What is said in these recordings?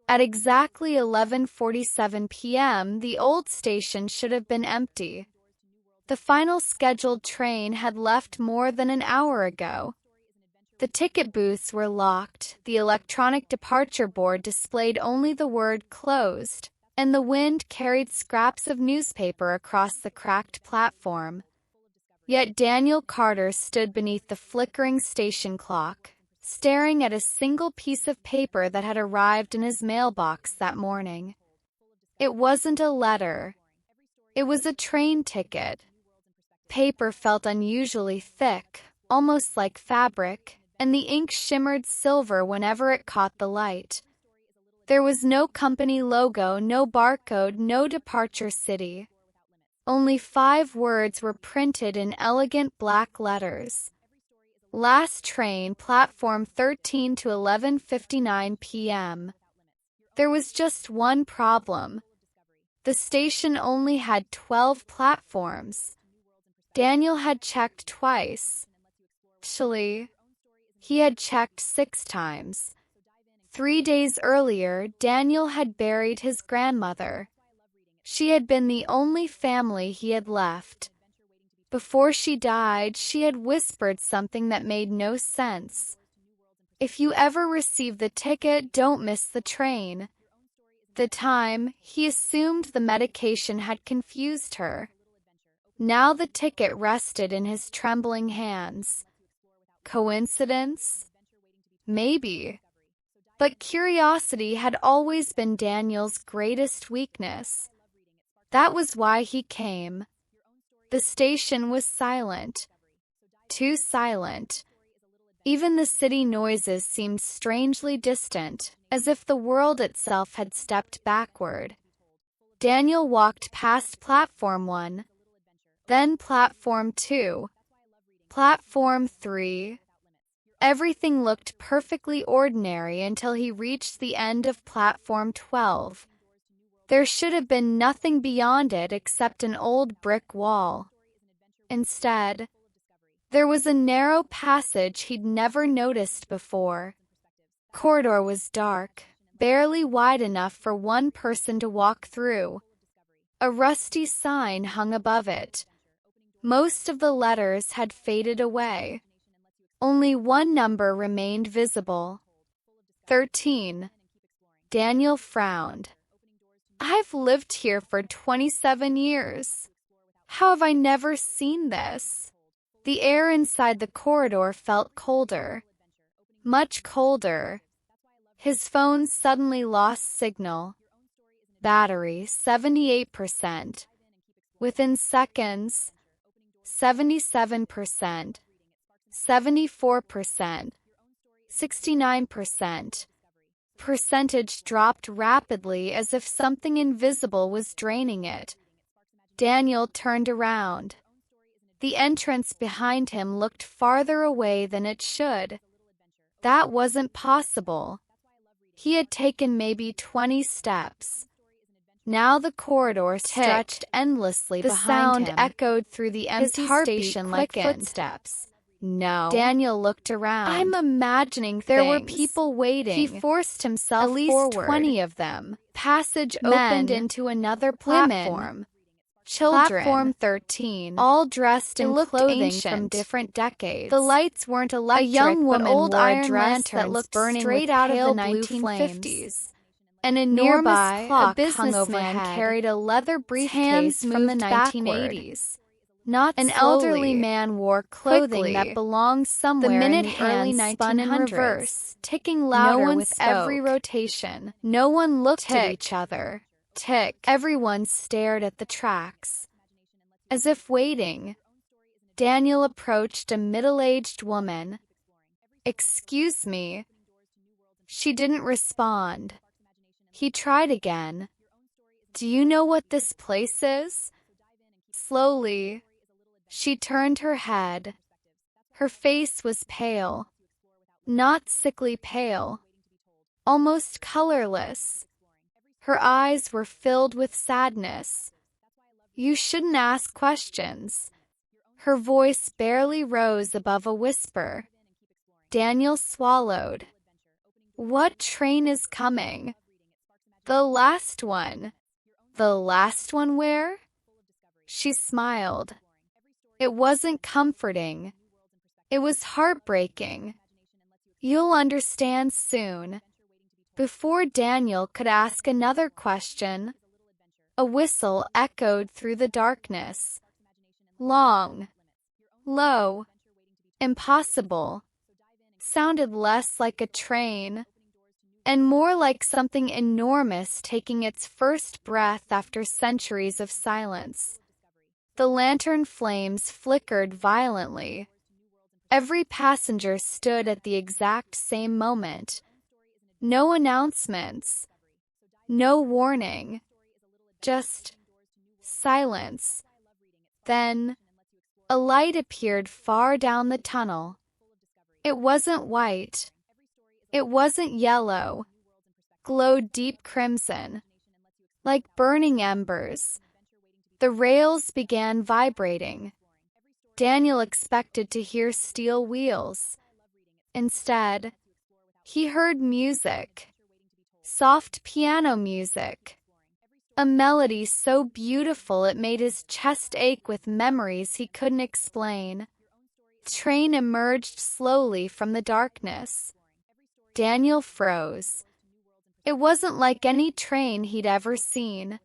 At exactly 11:47 p.m., the old station should have been empty. The final scheduled train had left more than an hour ago. The ticket booths were locked, the electronic departure board displayed only the word "closed," and the wind carried scraps of newspaper across the cracked platform. Yet Daniel Carter stood beneath the flickering station clock, staring at a single piece of paper that had arrived in his mailbox that morning. It wasn't a letter. It was a train ticket. Paper felt unusually thick, almost like fabric, and the ink shimmered silver whenever it caught the light. There was no company logo, no barcode, no departure city. Only 5 words were printed in elegant black letters. Last train, platform 13 to 11:59 p.m. There was just one problem. The station only had 12 platforms. Daniel had checked twice. Actually, he had checked 6 times. 3 days earlier, Daniel had buried his grandmother. She had been the only family he had left. Before she died, she had whispered something that made no sense. "If you ever receive the ticket, don't miss the train." The time, he assumed the medication had confused her. Now the ticket rested in his trembling hands. Coincidence? Maybe. But curiosity had always been Daniel's greatest weakness. That was why he came. The station was silent. Too silent. Even the city noises seemed strangely distant, as if the world itself had stepped backward. Daniel walked past Platform 1, then Platform 2, Platform 3. Everything looked perfectly ordinary until he reached the end of Platform 12. There should have been nothing beyond it except an old brick wall. Instead, there was a narrow passage he'd never noticed before. The corridor was dark, barely wide enough for one person to walk through. A rusty sign hung above it. Most of the letters had faded away. Only one number remained visible. 13. Daniel frowned. "I've lived here for 27 years. How have I never seen this?" The air inside the corridor felt colder. Much colder. His phone suddenly lost signal. Battery 78%. Within seconds, 77%. 74%. 69%. Percentage dropped rapidly as if something invisible was draining it. Daniel turned around. The entrance behind him looked farther away than it should. That wasn't possible. He had taken maybe 20 steps. Now the corridor stretched endlessly behind him. The sound echoed through the empty station like footsteps. No. Daniel looked around. "I'm imagining things. There were people waiting." He forced himself at least forward. 20 of them. Passage opened into another platform. Women. Children. Platform 13. All dressed in clothing from different decades. The lights weren't electric, a young woman wore a dress that looked burning straight out of the 1950s. An enormous clock hung overhead. Carried a leather briefcase from the 1980s. Not an elderly man wore clothing that belonged somewhere in the early 1900s. In reverse, ticking louder with every rotation. No one looked at each other. Tick. Everyone stared at the tracks, as if waiting. Daniel approached a middle-aged woman. "Excuse me." She didn't respond. He tried again. "Do you know what this place is?" Slowly, she turned her head. Her face was pale. Not sickly pale. Almost colorless. Her eyes were filled with sadness. "You shouldn't ask questions." Her voice barely rose above a whisper. Daniel swallowed. "What train is coming?" The last one. The last one where? She smiled. It wasn't comforting. It was heartbreaking. You'll understand soon. Before Daniel could ask another question, a whistle echoed through the darkness. Long, low, impossible. Sounded less like a train, and more like something enormous taking its first breath after centuries of silence. The lantern flames flickered violently. Every passenger stood at the exact same moment. No announcements, no warning, just silence. Then, a light appeared far down the tunnel. It wasn't white. It wasn't yellow. Glowed deep crimson. Like burning embers. The rails began vibrating. Daniel expected to hear steel wheels. Instead, he heard music. Soft piano music. A melody so beautiful it made his chest ache with memories he couldn't explain. The train emerged slowly from the darkness. Daniel froze. It wasn't like any train he'd ever seen.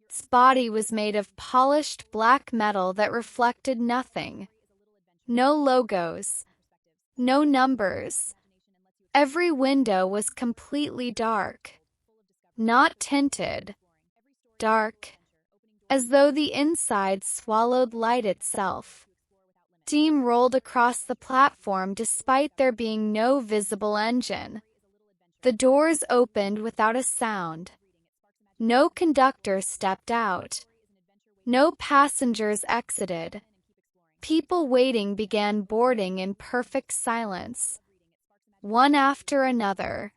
Its body was made of polished black metal that reflected nothing. No logos. No numbers. Every window was completely dark. Not tinted. Dark, as though the inside swallowed light itself. Steam rolled across the platform despite there being no visible engine. The doors opened without a sound. No conductor stepped out. No passengers exited. People waiting began boarding in perfect silence, one after another.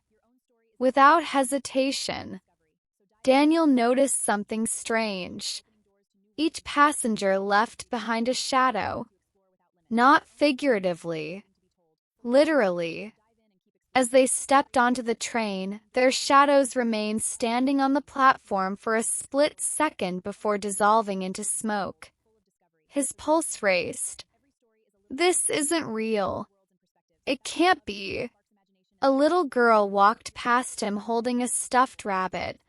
Without hesitation, Daniel noticed something strange. Each passenger left behind a shadow. Not figuratively, literally. As they stepped onto the train, their shadows remained standing on the platform for a split second before dissolving into smoke. His pulse raced. This isn't real. It can't be. A little girl walked past him holding a stuffed rabbit.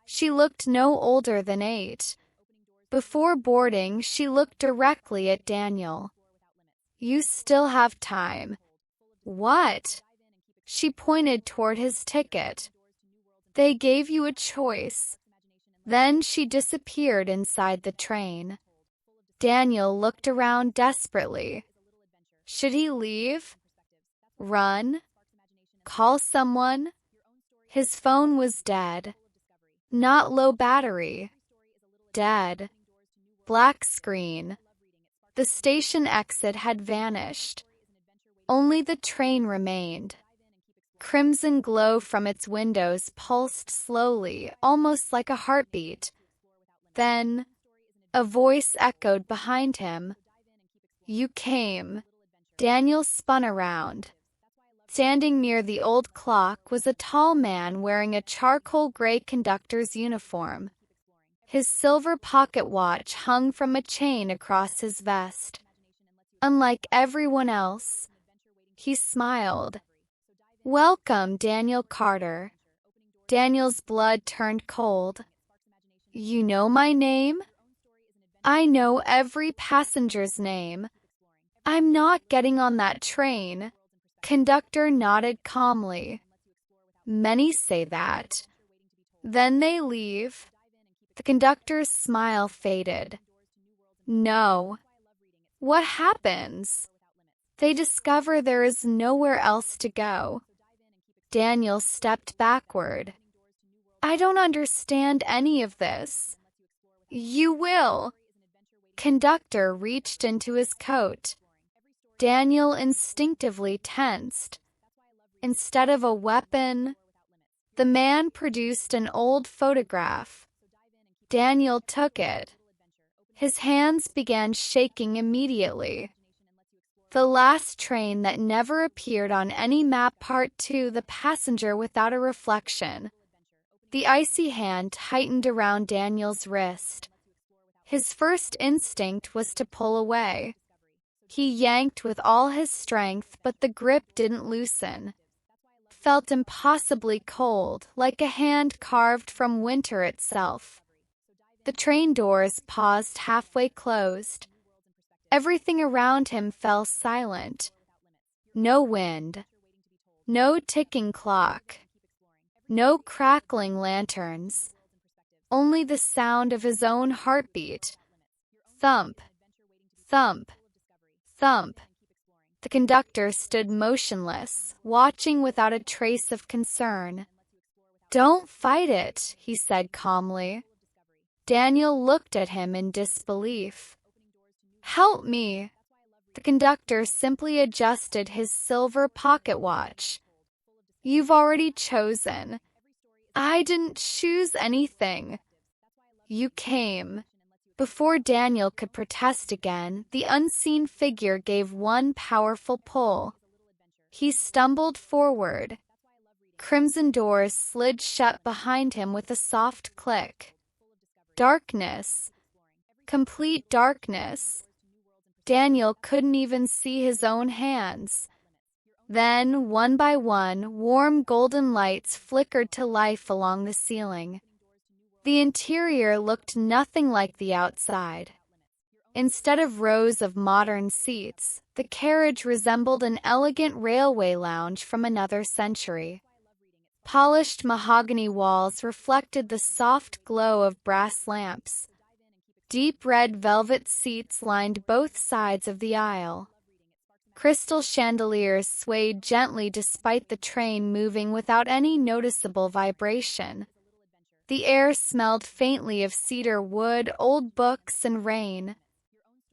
She looked no older than 8. Before boarding, she looked directly at Daniel. You still have time. What? She pointed toward his ticket. They gave you a choice. Then she disappeared inside the train. Daniel looked around desperately. Should he leave? Run? Call someone? His phone was dead. Not low battery. Dead. Black screen. The station exit had vanished. Only the train remained. Crimson glow from its windows pulsed slowly, almost like a heartbeat. Then, a voice echoed behind him. You came. Daniel spun around. Standing near the old clock was a tall man wearing a charcoal gray conductor's uniform. His silver pocket watch hung from a chain across his vest. Unlike everyone else, he smiled. Welcome, Daniel Carter. Daniel's blood turned cold. You know my name? I know every passenger's name. I'm not getting on that train. Conductor nodded calmly. Many say that. Then they leave. The conductor's smile faded. No. What happens? They discover there is nowhere else to go. Daniel stepped backward. I don't understand any of this. You will. Conductor reached into his coat. Daniel instinctively tensed. Instead of a weapon, the man produced an old photograph. Daniel took it. His hands began shaking immediately. The last train that never appeared on any map. Part 2. The passenger without a reflection. The icy hand tightened around Daniel's wrist. His first instinct was to pull away. He yanked with all his strength, but the grip didn't loosen. Felt impossibly cold, like a hand carved from winter itself. The train doors paused halfway closed. Everything around him fell silent. No wind. No ticking clock. No crackling lanterns. Only the sound of his own heartbeat. Thump. Thump. Thump. The conductor stood motionless, watching without a trace of concern. "Don't fight it," he said calmly. Daniel looked at him in disbelief. "Help me." The conductor simply adjusted his silver pocket watch. "You've already chosen." "I didn't choose anything." "You came." Before Daniel could protest again, the unseen figure gave one powerful pull. He stumbled forward. Crimson doors slid shut behind him with a soft click. Darkness. Complete darkness. Daniel couldn't even see his own hands. Then, one by one, warm golden lights flickered to life along the ceiling. The interior looked nothing like the outside. Instead of rows of modern seats, the carriage resembled an elegant railway lounge from another century. Polished mahogany walls reflected the soft glow of brass lamps. Deep red velvet seats lined both sides of the aisle. Crystal chandeliers swayed gently despite the train moving without any noticeable vibration. The air smelled faintly of cedar wood, old books, and rain.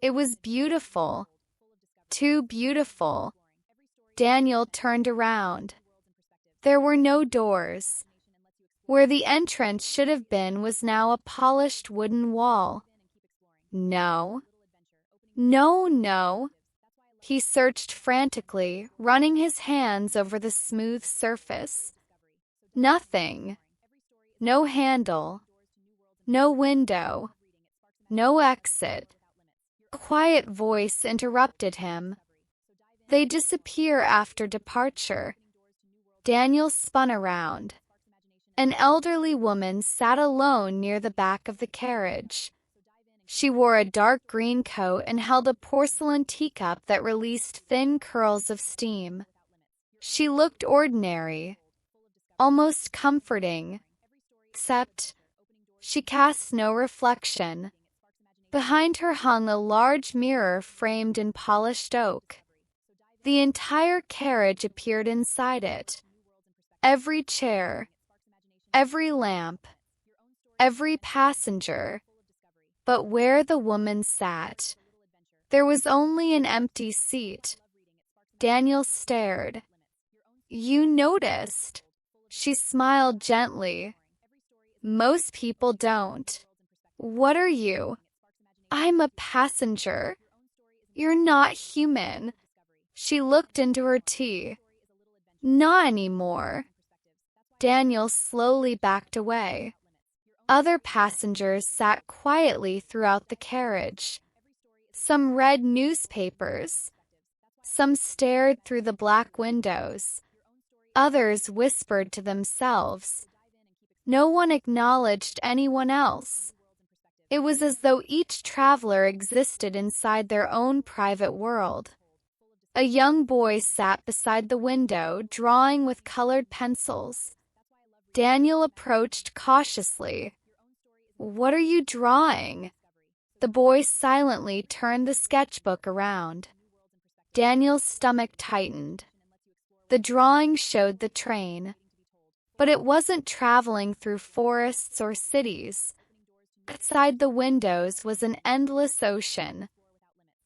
It was beautiful. Too beautiful. Daniel turned around. There were no doors. Where the entrance should have been was now a polished wooden wall. No. No, no. He searched frantically, running his hands over the smooth surface. Nothing. No handle. No window. No exit. A quiet voice interrupted him. "They disappear after departure." Daniel spun around. An elderly woman sat alone near the back of the carriage. She wore a dark green coat and held a porcelain teacup that released thin curls of steam. She looked ordinary, almost comforting. Except, she cast no reflection. Behind her hung a large mirror framed in polished oak. The entire carriage appeared inside it. Every chair, every lamp, every passenger. But where the woman sat, there was only an empty seat. Daniel stared. "You noticed." She smiled gently. "Most people don't." "What are you?" "I'm a passenger." "You're not human." She looked into her tea. "Not anymore." Daniel slowly backed away. Other passengers sat quietly throughout the carriage. Some read newspapers. Some stared through the black windows. Others whispered to themselves. No one acknowledged anyone else. It was as though each traveler existed inside their own private world. A young boy sat beside the window, drawing with colored pencils. Daniel approached cautiously. "What are you drawing?" The boy silently turned the sketchbook around. Daniel's stomach tightened. The drawing showed the train. But it wasn't traveling through forests or cities. Outside the windows was an endless ocean.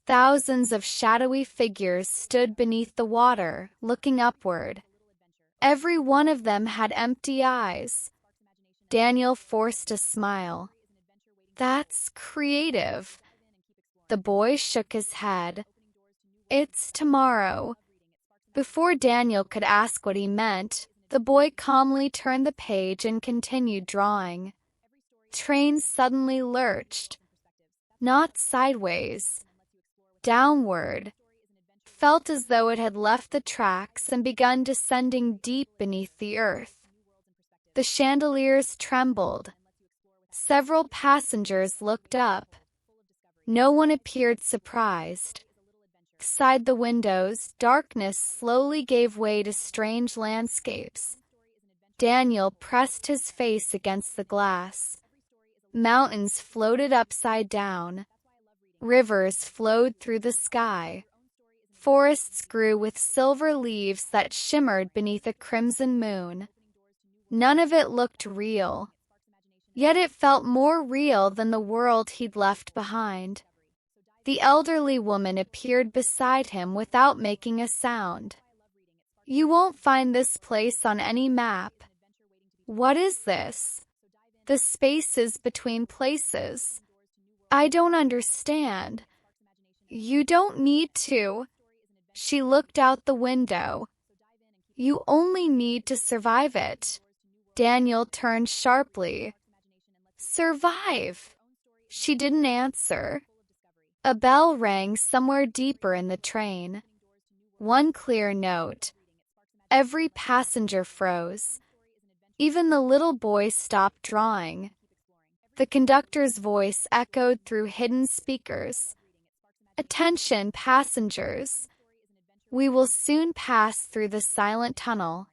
Thousands of shadowy figures stood beneath the water, looking upward. Every one of them had empty eyes. Daniel forced a smile. "That's creative." The boy shook his head. "It's tomorrow." Before Daniel could ask what he meant, The boy calmly turned the page and continued drawing. Train suddenly lurched. Not sideways. Downward. Felt as though it had left the tracks and begun descending deep beneath the earth. The chandeliers trembled. Several passengers looked up. No one appeared surprised. Outside the windows, darkness slowly gave way to strange landscapes. Daniel pressed his face against the glass. Mountains floated upside down. Rivers flowed through the sky. Forests grew with silver leaves that shimmered beneath a crimson moon. None of it looked real. Yet it felt more real than the world he'd left behind. The elderly woman appeared beside him without making a sound. "You won't find this place on any map." "What is this?" "The spaces between places." "I don't understand." "You don't need to." She looked out the window. "You only need to survive it." Daniel turned sharply. "Survive?" She didn't answer. A bell rang somewhere deeper in the train. One clear note. Every passenger froze. Even the little boy stopped drawing. The conductor's voice echoed through hidden speakers. "Attention, passengers. We will soon pass through the silent tunnel.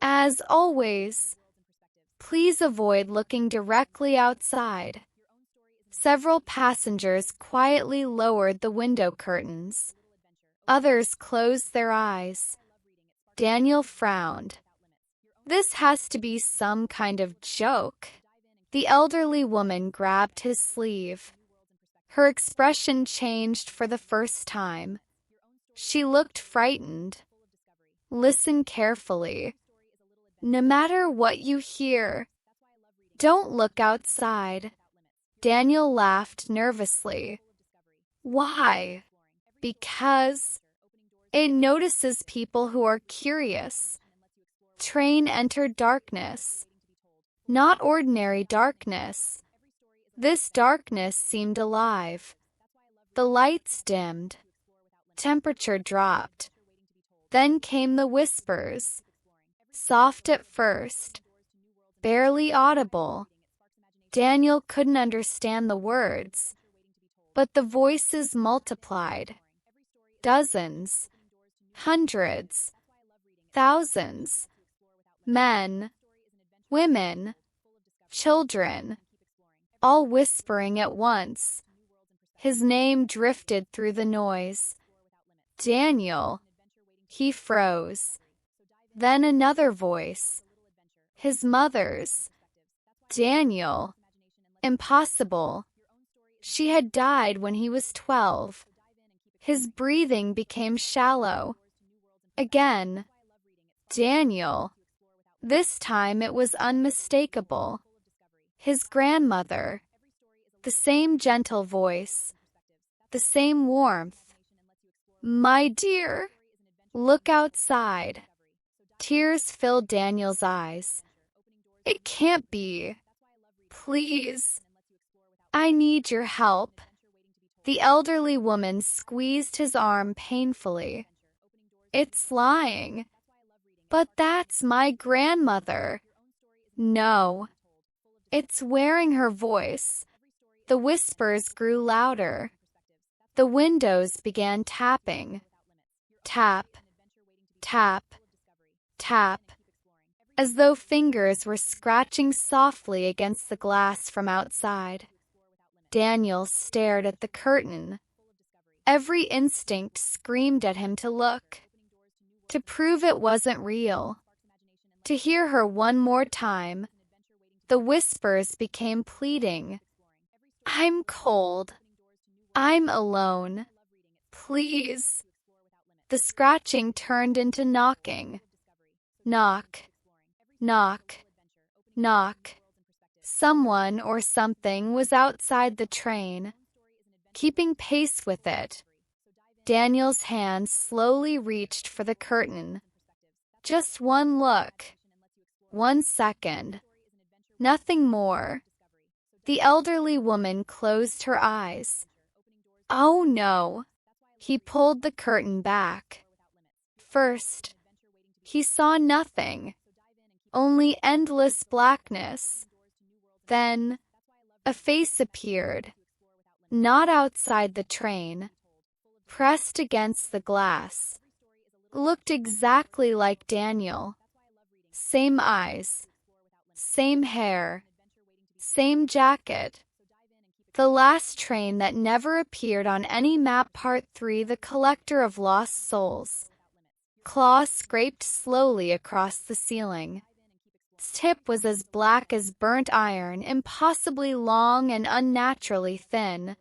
As always, please avoid looking directly outside." Several passengers quietly lowered the window curtains. Others closed their eyes. Daniel frowned. This has to be some kind of joke. The elderly woman grabbed his sleeve. Her expression changed for the first time. She looked frightened. "Listen carefully. No matter what you hear, don't look outside." Daniel laughed nervously. "Why?" "Because it notices people who are curious." Train entered darkness. Not ordinary darkness. This darkness seemed alive. The lights dimmed. Temperature dropped. Then came the whispers. Soft at first. Barely audible. Daniel couldn't understand the words, but the voices multiplied. Dozens, hundreds, thousands. Men, women, children, all whispering at once. His name drifted through the noise. "Daniel." He froze. Then another voice. His mother's. "Daniel." Impossible. She had died when he was 12. His breathing became shallow. Again. "Daniel." This time it was unmistakable. His grandmother. The same gentle voice. The same warmth. "My dear." "Look outside." Tears filled Daniel's eyes. "It can't be. Please. I need your help." The elderly woman squeezed his arm painfully. "It's lying." "But that's my grandmother." "No." "It's wearing her voice." The whispers grew louder. The windows began tapping. Tap, tap, tap, as though fingers were scratching softly against the glass from outside. Daniel stared at the curtain. Every instinct screamed at him to look, to prove it wasn't real. To hear her one more time. The whispers became pleading. "I'm cold. I'm alone. Please." The scratching turned into knocking. Knock, knock, knock. Someone or something was outside the train, keeping pace with it. Daniel's hand slowly reached for the curtain. Just one look. 1 second. Nothing more. The elderly woman closed her eyes. Oh no. He pulled the curtain back. First, he saw nothing. Only endless blackness. Then, a face appeared. Not outside the train. Pressed against the glass. Looked exactly like Daniel. Same eyes. Same hair. Same jacket. The last train that never appeared on any map. Part 3. The Collector of Lost Souls. Claws scraped slowly across the ceiling. Its tip was as black as burnt iron, impossibly long and unnaturally thin.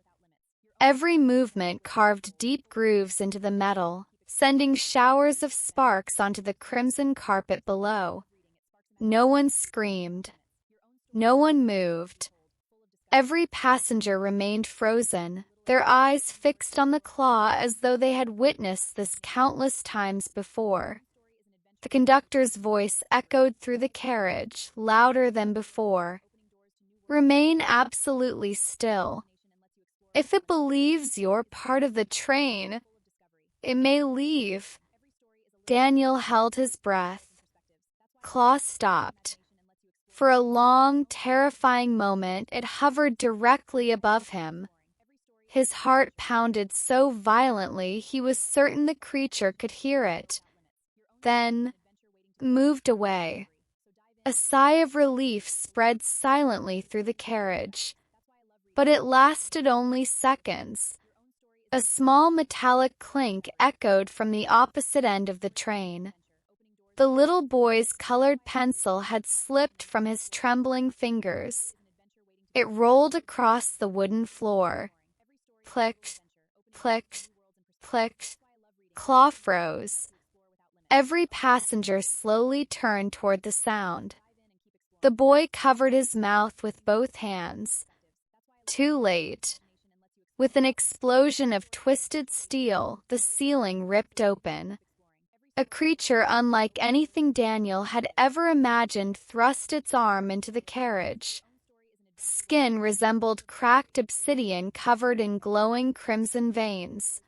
Every movement carved deep grooves into the metal, sending showers of sparks onto the crimson carpet below. No one screamed. No one moved. Every passenger remained frozen, their eyes fixed on the claw as though they had witnessed this countless times before. The conductor's voice echoed through the carriage, louder than before. Remain absolutely still. If it believes you're part of the train, it may leave. Daniel held his breath. Claw stopped. For a long, terrifying moment, it hovered directly above him. His heart pounded so violently he was certain the creature could hear it. Then, moved away. A sigh of relief spread silently through the carriage. But it lasted only seconds. A small metallic clink echoed from the opposite end of the train. The little boy's colored pencil had slipped from his trembling fingers. It rolled across the wooden floor. Click, click, click. Claw froze. Every passenger slowly turned toward the sound. The boy covered his mouth with both hands. Too late. With an explosion of twisted steel, the ceiling ripped open. A creature unlike anything Daniel had ever imagined thrust its arm into the carriage. Skin resembled cracked obsidian covered in glowing crimson veins.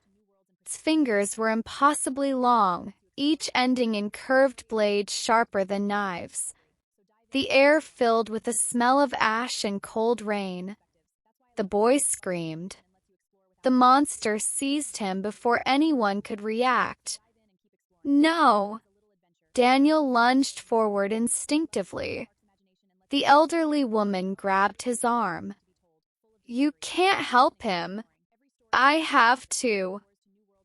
Its fingers were impossibly long, each ending in curved blades sharper than knives. The air filled with the smell of ash and cold rain. The boy screamed. The monster seized him before anyone could react. No! Daniel lunged forward instinctively. The elderly woman grabbed his arm. You can't help him. I have to.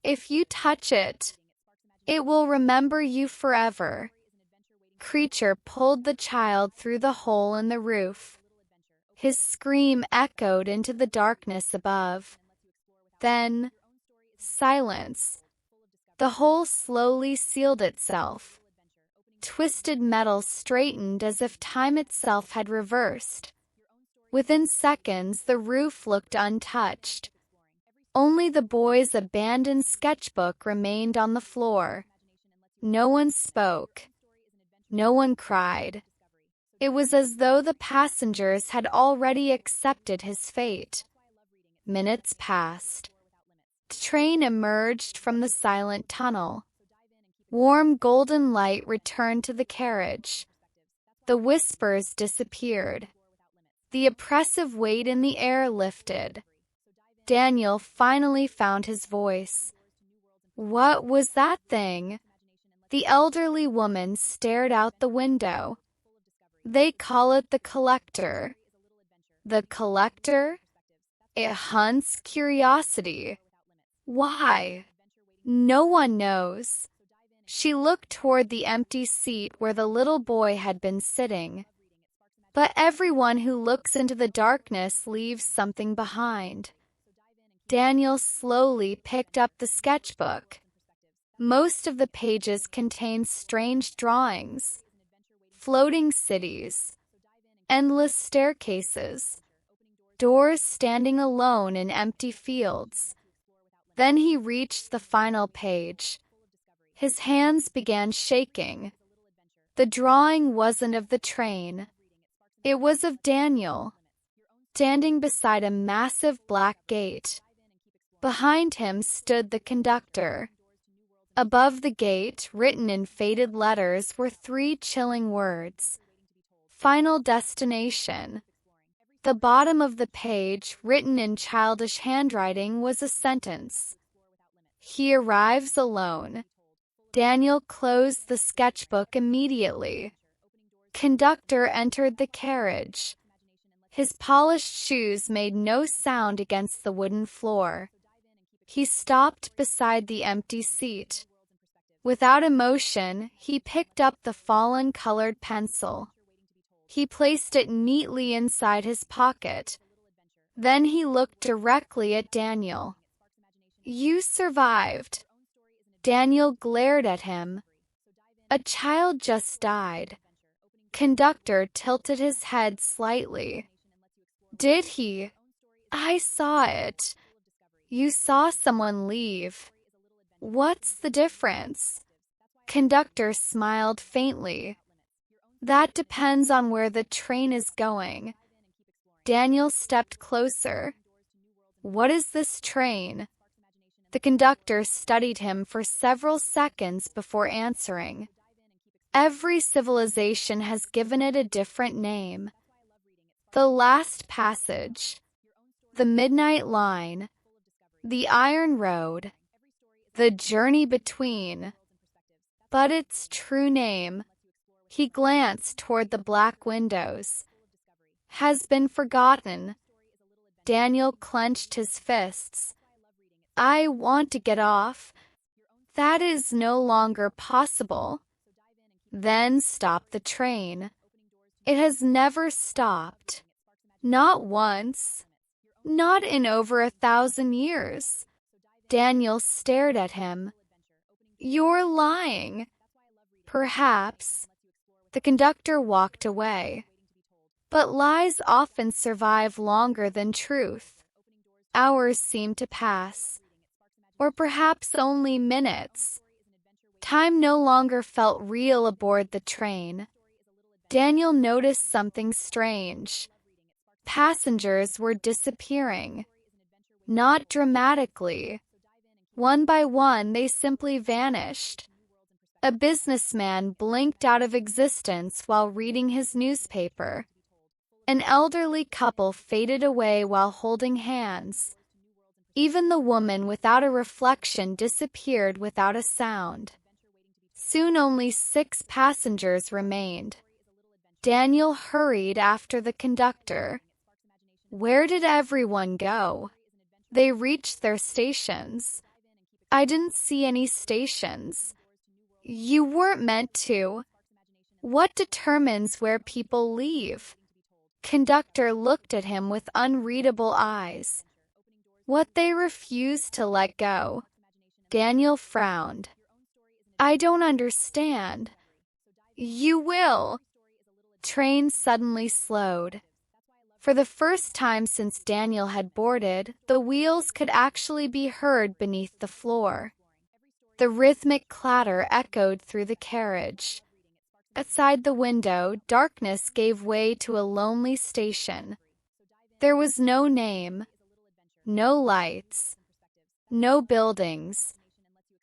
If you touch it, it will remember you forever. Creature pulled the child through the hole in the roof. His scream echoed into the darkness above. Then, silence. The hole slowly sealed itself. Twisted metal straightened as if time itself had reversed. Within seconds, the roof looked untouched. Only the boy's abandoned sketchbook remained on the floor. No one spoke. No one cried. It was as though the passengers had already accepted his fate. Minutes passed. The train emerged from the silent tunnel. Warm golden light returned to the carriage. The whispers disappeared. The oppressive weight in the air lifted. Daniel finally found his voice. What was that thing? The elderly woman stared out the window. They call it the Collector. The Collector? It hunts curiosity. Why? No one knows. She looked toward the empty seat where the little boy had been sitting. But everyone who looks into the darkness leaves something behind. Daniel slowly picked up the sketchbook. Most of the pages contained strange drawings. Floating cities. Endless staircases. Doors standing alone in empty fields. Then he reached the final page. His hands began shaking. The drawing wasn't of the train. It was of Daniel, standing beside a massive black gate. Behind him stood the conductor. Above the gate, written in faded letters, were 3 chilling words: Final Destination. The bottom of the page, written in childish handwriting, was a sentence: He arrives alone. Daniel closed the sketchbook immediately. Conductor entered the carriage. His polished shoes made no sound against the wooden floor. He stopped beside the empty seat. Without emotion, he picked up the fallen colored pencil. He placed it neatly inside his pocket. Then he looked directly at Daniel. You survived. Daniel glared at him. A child just died. Conductor tilted his head slightly. Did he? I saw it. You saw someone leave. What's the difference? Conductor smiled faintly. That depends on where the train is going. Daniel stepped closer. What is this train? The conductor studied him for several seconds before answering. Every civilization has given it a different name. The Last Passage, the Midnight Line, the Iron Road, the Journey Between. But its true name, he glanced toward the black windows, has been forgotten. Daniel clenched his fists. I want to get off. That is no longer possible. Then stop the train. It has never stopped. Not once. Not in over 1,000 years. Daniel stared at him. You're lying. Perhaps. The conductor walked away. But lies often survive longer than truth. Hours seemed to pass. Or perhaps only minutes. Time no longer felt real aboard the train. Daniel noticed something strange. Passengers were disappearing. Not dramatically. One by one, they simply vanished. A businessman blinked out of existence while reading his newspaper. An elderly couple faded away while holding hands. Even the woman without a reflection disappeared without a sound. Soon only 6 passengers remained. Daniel hurried after the conductor. Where did everyone go? They reached their stations. I didn't see any stations. You weren't meant to. What determines where people leave? Conductor looked at him with unreadable eyes. What they refused to let go. Daniel frowned. I don't understand. You will. Train suddenly slowed. For the first time since Daniel had boarded, the wheels could actually be heard beneath the floor. The rhythmic clatter echoed through the carriage. Outside the window, darkness gave way to a lonely station. There was no name, no lights, no buildings,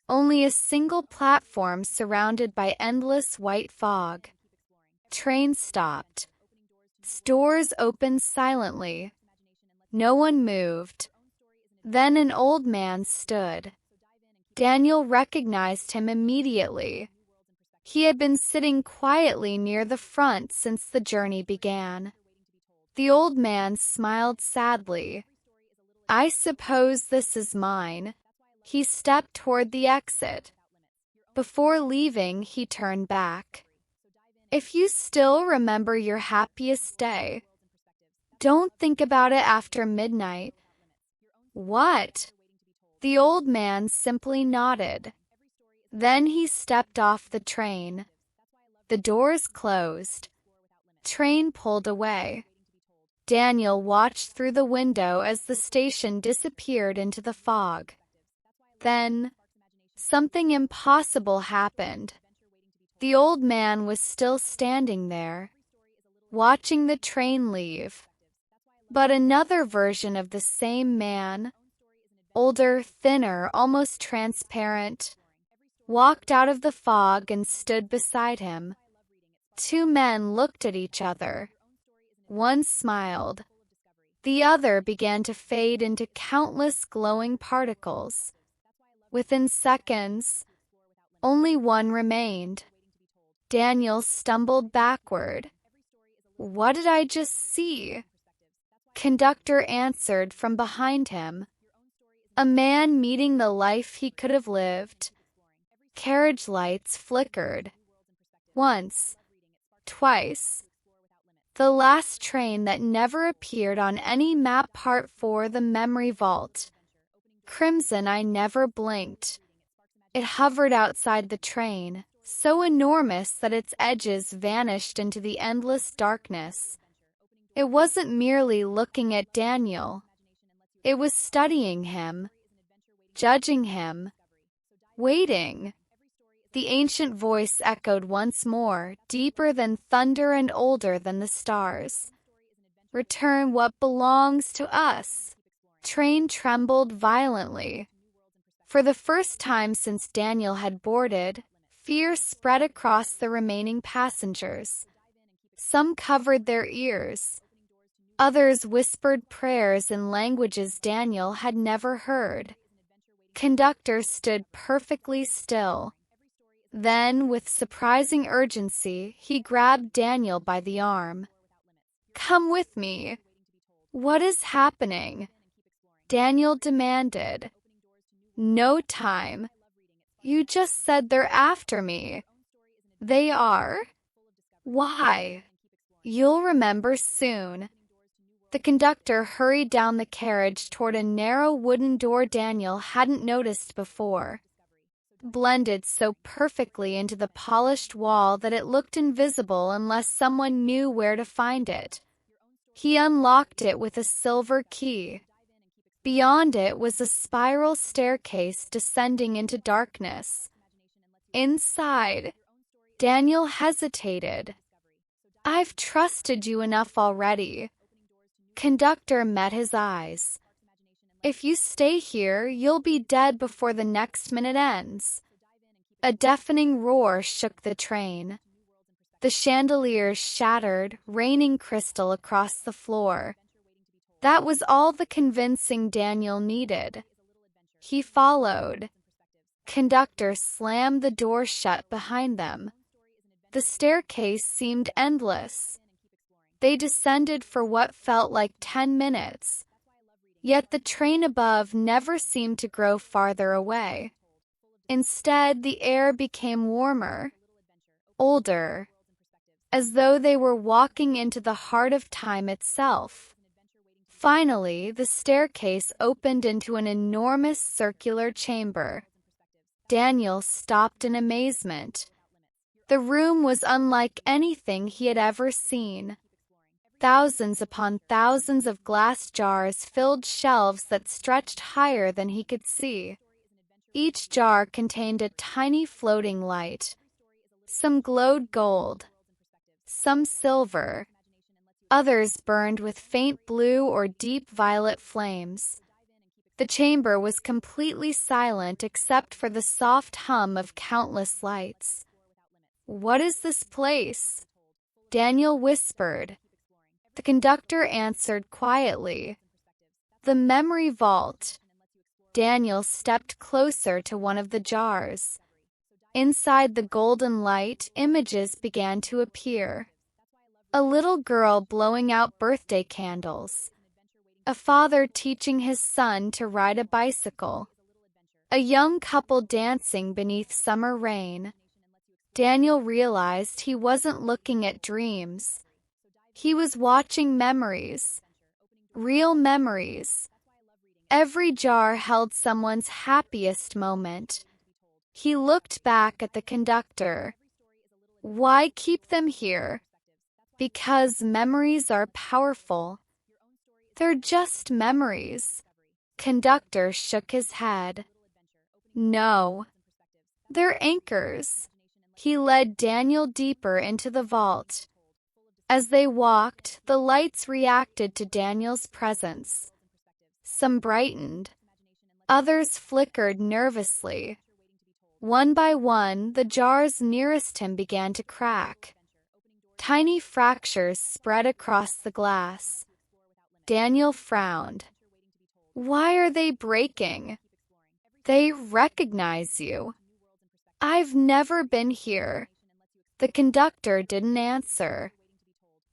only a single platform surrounded by endless white fog. Train stopped. Doors opened silently. No one moved. Then an old man stood. Daniel recognized him immediately. He had been sitting quietly near the front since the journey began. The old man smiled sadly. I suppose this is mine. He stepped toward the exit. Before leaving, he turned back. If you still remember your happiest day, don't think about it after midnight. What? The old man simply nodded. Then he stepped off the train. The doors closed. Train pulled away. Daniel watched through the window as the station disappeared into the fog. Then, something impossible happened. The old man was still standing there, watching the train leave. But another version of the same man, older, thinner, almost transparent, walked out of the fog and stood beside him. Two men looked at each other. One smiled. The other began to fade into countless glowing particles. Within seconds, only one remained. Daniel stumbled backward. "What did I just see?" Conductor answered from behind him. "A man meeting the life he could have lived." Carriage lights flickered. Once, twice. The last train that never appeared on any map. Part 4, The Memory Vault. Crimson. I never blinked. It hovered outside the train, so enormous that its edges vanished into the endless darkness. It wasn't merely looking at Daniel. It was studying him, judging him, waiting. The ancient voice echoed once more, deeper than thunder and older than the stars. "Return what belongs to us." Train trembled violently. For the first time since Daniel had boarded, fear spread across the remaining passengers. Some covered their ears. Others whispered prayers in languages Daniel had never heard. Conductor stood perfectly still. Then, with surprising urgency, he grabbed Daniel by the arm. "Come with me." "What is happening?" Daniel demanded. "No time. You just said they're after me." "They are?" "Why?" "You'll remember soon." The conductor hurried down the carriage toward a narrow wooden door Daniel hadn't noticed before. Blended so perfectly into the polished wall that it looked invisible unless someone knew where to find it. He unlocked it with a silver key. Beyond it was a spiral staircase descending into darkness. Inside, Daniel hesitated. "I've trusted you enough already." Conductor met his eyes. "If you stay here, you'll be dead before the next minute ends." A deafening roar shook the train. The chandeliers shattered, raining crystal across the floor. That was all the convincing Daniel needed. He followed. Conductor slammed the door shut behind them. The staircase seemed endless. They descended for what felt like 10 minutes. Yet the train above never seemed to grow farther away. Instead, the air became warmer, older, as though they were walking into the heart of time itself. Finally, the staircase opened into an enormous circular chamber. Daniel stopped in amazement. The room was unlike anything he had ever seen. Thousands upon thousands of glass jars filled shelves that stretched higher than he could see. Each jar contained a tiny floating light. Some glowed gold, some silver. Others burned with faint blue or deep violet flames. The chamber was completely silent except for the soft hum of countless lights. "What is this place?" Daniel whispered. The conductor answered quietly. "The memory vault." Daniel stepped closer to one of the jars. Inside the golden light, images began to appear. A little girl blowing out birthday candles. A father teaching his son to ride a bicycle. A young couple dancing beneath summer rain. Daniel realized he wasn't looking at dreams. He was watching memories. Real memories. Every jar held someone's happiest moment. He looked back at the conductor. "Why keep them here?" "Because memories are powerful." "They're just memories." Conductor shook his head. "No. They're anchors." He led Daniel deeper into the vault. As they walked, the lights reacted to Daniel's presence. Some brightened, others flickered nervously. One by one, the jars nearest him began to crack. Tiny fractures spread across the glass. Daniel frowned. Why are they breaking? They recognize you. I've never been here. The conductor didn't answer.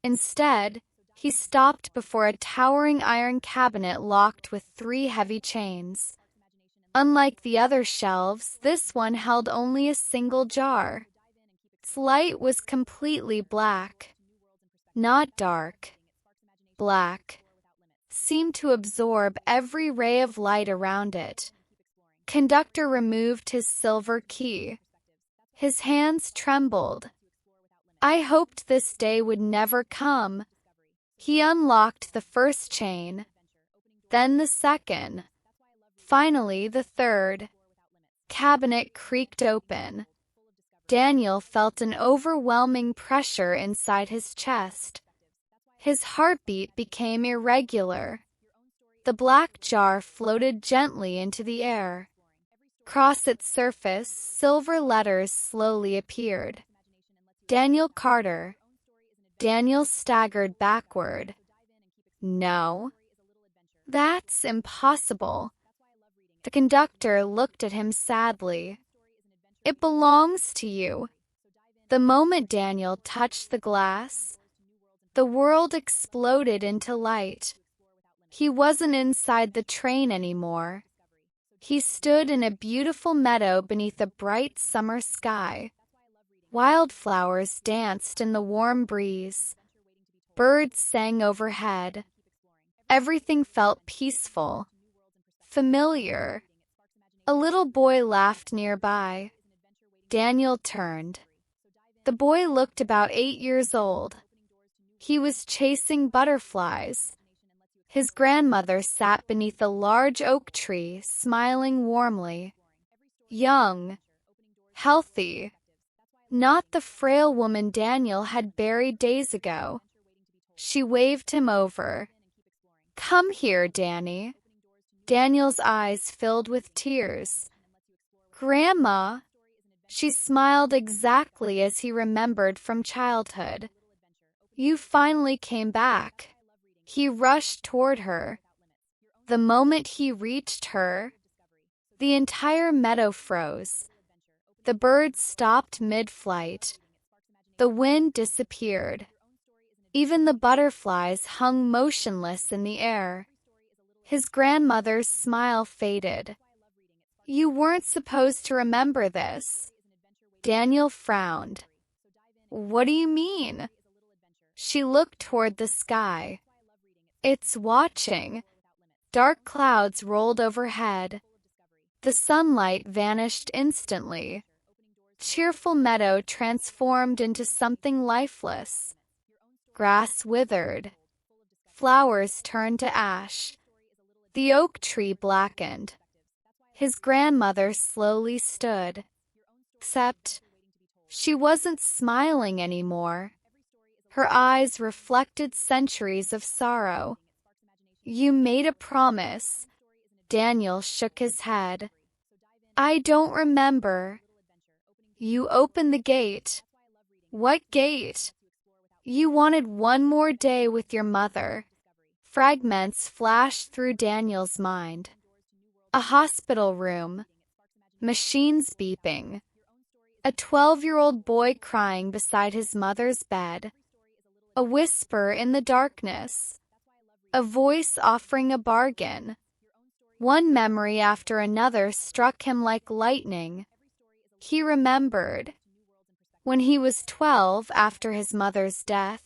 Instead, he stopped before a towering iron cabinet locked with 3 heavy chains. Unlike the other shelves, this one held only a single jar. Its light was completely black. Not dark. Black. Seemed to absorb every ray of light around it. Conductor removed his silver key. His hands trembled. I hoped this day would never come. He unlocked the first chain, then the second, finally the third. Cabinet creaked open. Daniel felt an overwhelming pressure inside his chest. His heartbeat became irregular. The black jar floated gently into the air. Across its surface, silver letters slowly appeared. Daniel Carter. Daniel staggered backward. No. That's impossible. The conductor looked at him sadly. It belongs to you. The moment Daniel touched the glass, the world exploded into light. He wasn't inside the train anymore. He stood in a beautiful meadow beneath a bright summer sky. Wildflowers danced in the warm breeze. Birds sang overhead. Everything felt peaceful, familiar. A little boy laughed nearby. Daniel turned. The boy looked about 8 years old. He was chasing butterflies. His grandmother sat beneath a large oak tree, smiling warmly. Young, healthy, not the frail woman Daniel had buried days ago. She waved him over. Come here, Danny. Daniel's eyes filled with tears. Grandma! She smiled exactly as he remembered from childhood. You finally came back. He rushed toward her. The moment he reached her, the entire meadow froze. The birds stopped mid-flight. The wind disappeared. Even the butterflies hung motionless in the air. His grandmother's smile faded. You weren't supposed to remember this. Daniel frowned. What do you mean? She looked toward the sky. It's watching. Dark clouds rolled overhead. The sunlight vanished instantly. Cheerful meadow transformed into something lifeless. Grass withered. Flowers turned to ash. The oak tree blackened. His grandmother slowly stood. Except, she wasn't smiling anymore. Her eyes reflected centuries of sorrow. You made a promise. Daniel shook his head. I don't remember. You opened the gate. What gate? You wanted one more day with your mother. Fragments flashed through Daniel's mind. A hospital room. Machines beeping. A 12-year-old boy crying beside his mother's bed. A whisper in the darkness. A voice offering a bargain. One memory after another struck him like lightning. He remembered. When he was 12, after his mother's death,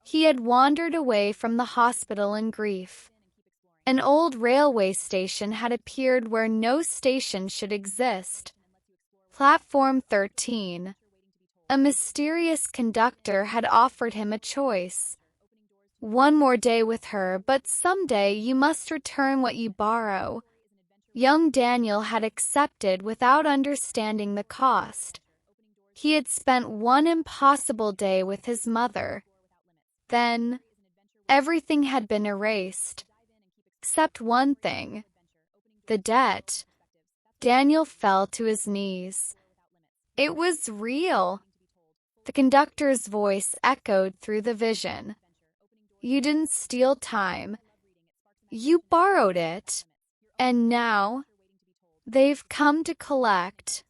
he had wandered away from the hospital in grief. An old railway station had appeared where no station should exist. Platform 13. A mysterious conductor had offered him a choice. One more day with her, but someday you must return what you borrow. Young Daniel had accepted without understanding the cost. He had spent one impossible day with his mother. Then, everything had been erased. Except one thing. The debt. Daniel fell to his knees. It was real. The conductor's voice echoed through the vision. You didn't steal time. You borrowed it. And now, they've come to collect.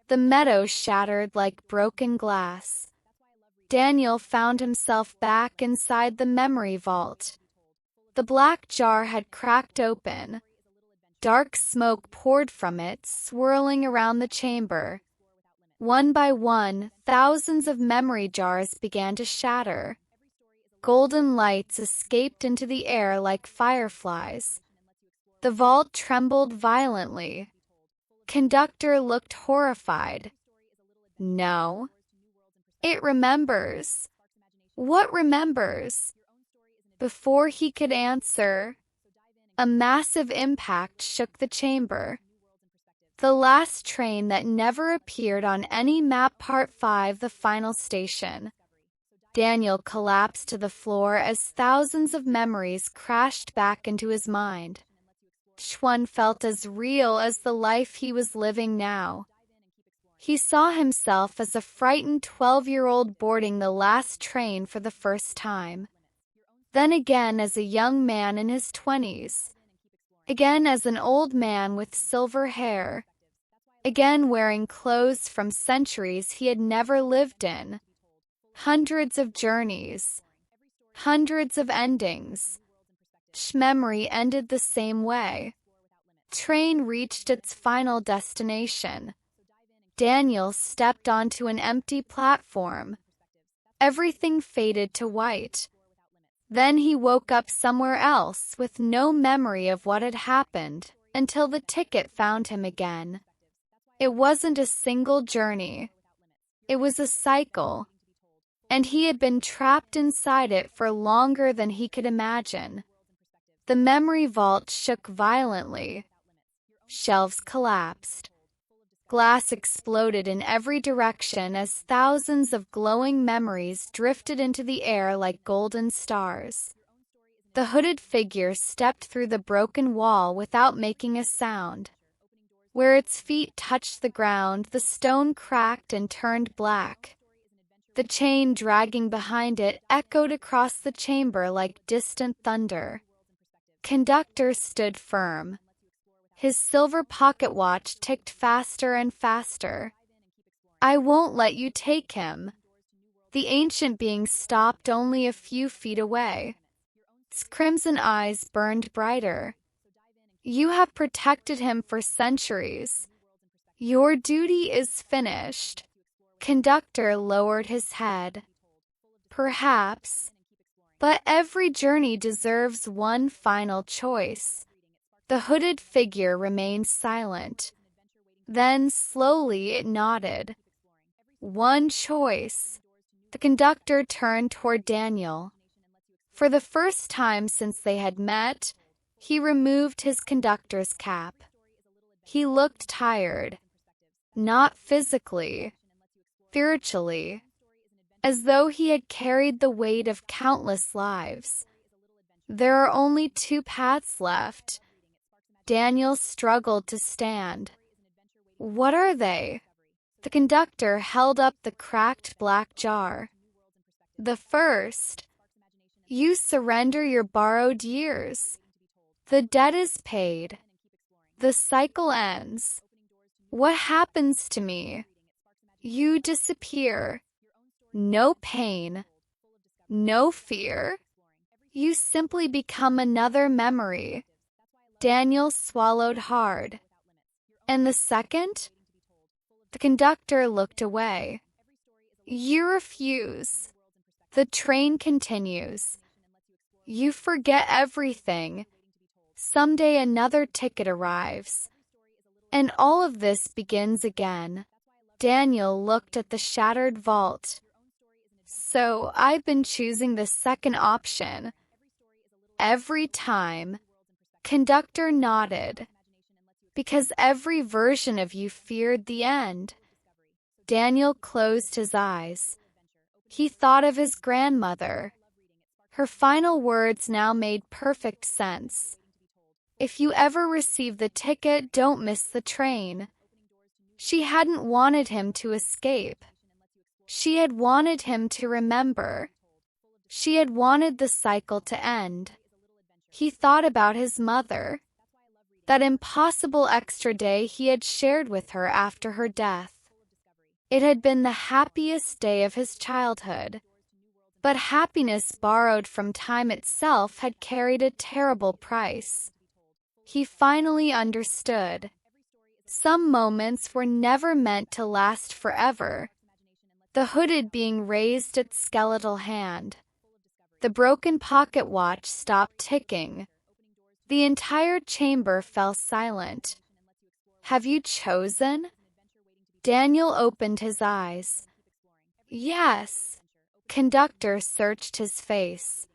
The meadow shattered like broken glass. Daniel found himself back inside the memory vault. The black jar had cracked open. Dark smoke poured from it, swirling around the chamber. One by one, thousands of memory jars began to shatter. Golden lights escaped into the air like fireflies. The vault trembled violently. Conductor looked horrified. No. It remembers. What remembers? Before he could answer, a massive impact shook the chamber. The last train that never appeared on any map, Part 5, the final station. Daniel collapsed to the floor as thousands of memories crashed back into his mind. Each one felt as real as the life he was living now. He saw himself as a frightened 12-year-old boarding the last train for the first time. Then again as a young man in his 20s. Again as an old man with silver hair. Again wearing clothes from centuries he had never lived in. Hundreds of journeys. Hundreds of endings. Each memory ended the same way. Train reached its final destination. Daniel stepped onto an empty platform. Everything faded to white. Then he woke up somewhere else with no memory of what had happened until the ticket found him again. It wasn't a single journey. It was a cycle. And he had been trapped inside it for longer than he could imagine. The memory vault shook violently. Shelves collapsed. Glass exploded in every direction as thousands of glowing memories drifted into the air like golden stars. The hooded figure stepped through the broken wall without making a sound. Where its feet touched the ground, the stone cracked and turned black. The chain dragging behind it echoed across the chamber like distant thunder. Conductor stood firm. His silver pocket watch ticked faster and faster. I won't let you take him. The ancient being stopped only a few feet away. His crimson eyes burned brighter. You have protected him for centuries. Your duty is finished. Conductor lowered his head. Perhaps. But every journey deserves one final choice. The hooded figure remained silent. Then slowly it nodded. One choice. The conductor turned toward Daniel. For the first time since they had met, he removed his conductor's cap. He looked tired. Not physically. Spiritually. As though he had carried the weight of countless lives. There are only two paths left. Daniel struggled to stand. What are they? The conductor held up the cracked black jar. The first. You surrender your borrowed years. The debt is paid. The cycle ends. What happens to me? You disappear. No pain. No fear. You simply become another memory. Daniel swallowed hard. And the second? The conductor looked away. You refuse. The train continues. You forget everything. Someday another ticket arrives. And all of this begins again. Daniel looked at the shattered vault. So I've been choosing the second option. Every time. Conductor nodded. Because every version of you feared the end. Daniel closed his eyes. He thought of his grandmother. Her final words now made perfect sense. If you ever receive the ticket, don't miss the train. She hadn't wanted him to escape. She had wanted him to remember. She had wanted the cycle to end. He thought about his mother. That impossible extra day he had shared with her after her death. It had been the happiest day of his childhood. But happiness borrowed from time itself had carried a terrible price. He finally understood. Some moments were never meant to last forever. The hooded being raised its skeletal hand. The broken pocket watch stopped ticking. The entire chamber fell silent. Have you chosen? Daniel opened his eyes. Yes. Conductor searched his face.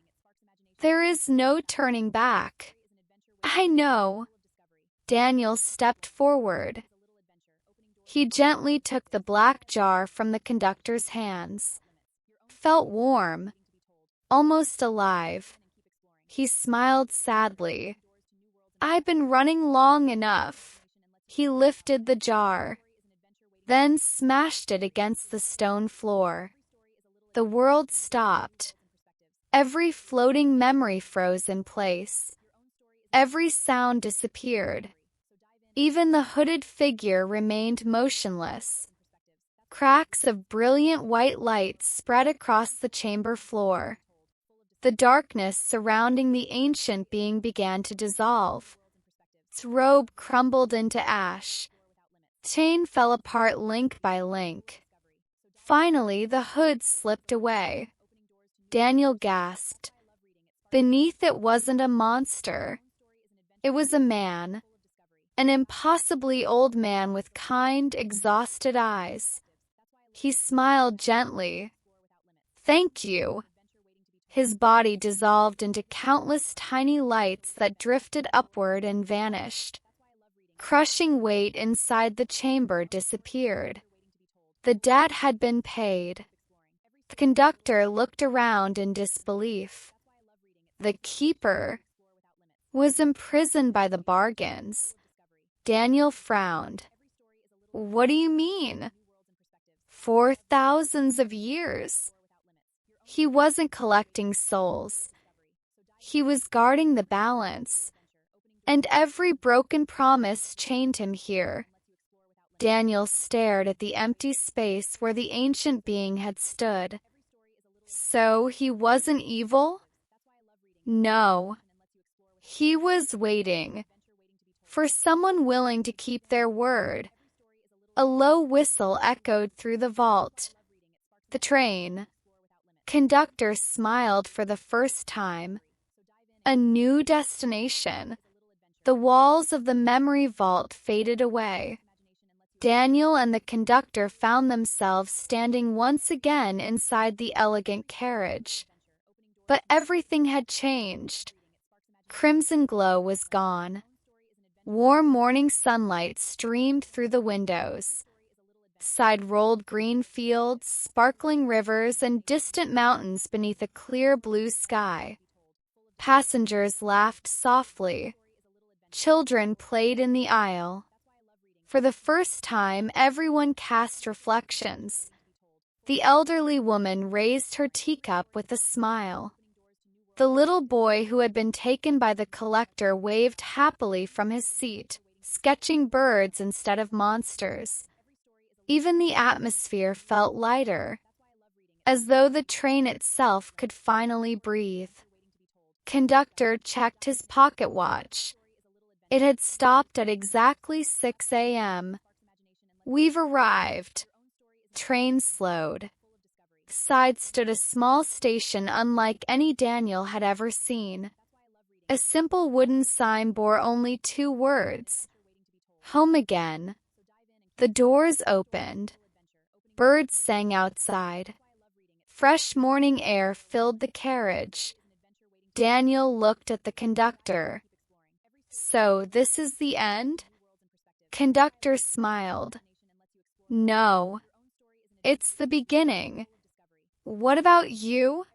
There is no turning back. I know. Daniel stepped forward. He gently took the black jar from the conductor's hands. Felt warm, almost alive. He smiled sadly. I've been running long enough. He lifted the jar, then smashed it against the stone floor. The world stopped. Every floating memory froze in place. Every sound disappeared. Even the hooded figure remained motionless. Cracks of brilliant white light spread across the chamber floor. The darkness surrounding the ancient being began to dissolve. Its robe crumbled into ash. Chain fell apart link by link. Finally, the hood slipped away. Daniel gasped. Beneath it wasn't a monster. It was a man. An impossibly old man with kind, exhausted eyes. He smiled gently. Thank you. His body dissolved into countless tiny lights that drifted upward and vanished. Crushing weight inside the chamber disappeared. The debt had been paid. The conductor looked around in disbelief. The keeper was imprisoned by the bargains. Daniel frowned. What do you mean? For thousands of years. He wasn't collecting souls. He was guarding the balance. And every broken promise chained him here. Daniel stared at the empty space where the ancient being had stood. So he wasn't evil? No. He was waiting. For someone willing to keep their word. A low whistle echoed through the vault. The train. Conductor smiled for the first time. A new destination. The walls of the memory vault faded away. Daniel and the conductor found themselves standing once again inside the elegant carriage. But everything had changed. Crimson glow was gone. Warm morning sunlight streamed through the windows. Side rolled green fields, sparkling rivers, and distant mountains beneath a clear blue sky. Passengers laughed softly. Children played in the aisle. For the first time, everyone cast reflections. The elderly woman raised her teacup with a smile. The little boy who had been taken by the collector waved happily from his seat, sketching birds instead of monsters. Even the atmosphere felt lighter, as though the train itself could finally breathe. Conductor checked his pocket watch. It had stopped at exactly 6 a.m. We've arrived. Train slowed. Side stood a small station unlike any Daniel had ever seen. A simple wooden sign bore only 2 words. Home again. The doors opened. Birds sang outside. Fresh morning air filled the carriage. Daniel looked at the conductor. So this is the end? Conductor smiled. No. It's the beginning. What about you?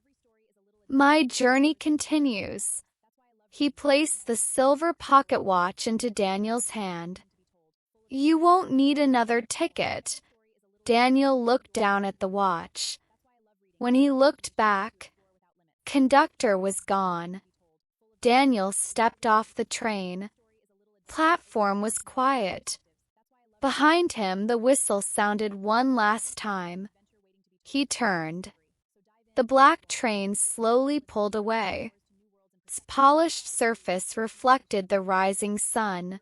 My journey continues. He placed the silver pocket watch into Daniel's hand. You won't need another ticket. Daniel looked down at the watch. When he looked back, conductor was gone. Daniel stepped off the train. Platform was quiet. Behind him, the whistle sounded one last time. He turned. The black train slowly pulled away. Its polished surface reflected the rising sun.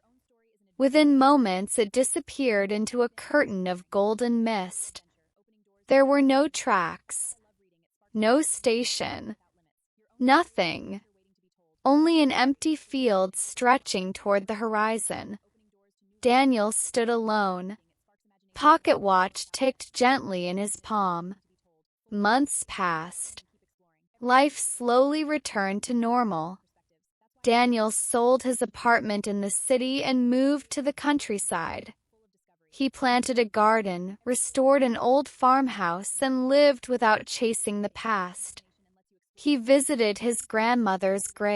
Within moments, it disappeared into a curtain of golden mist. There were no tracks, no station, nothing. Only an empty field stretching toward the horizon. Daniel stood alone. Pocket watch ticked gently in his palm. Months passed. Life slowly returned to normal. Daniel sold his apartment in the city and moved to the countryside. He planted a garden, restored an old farmhouse, and lived without chasing the past. He visited his grandmother's grave.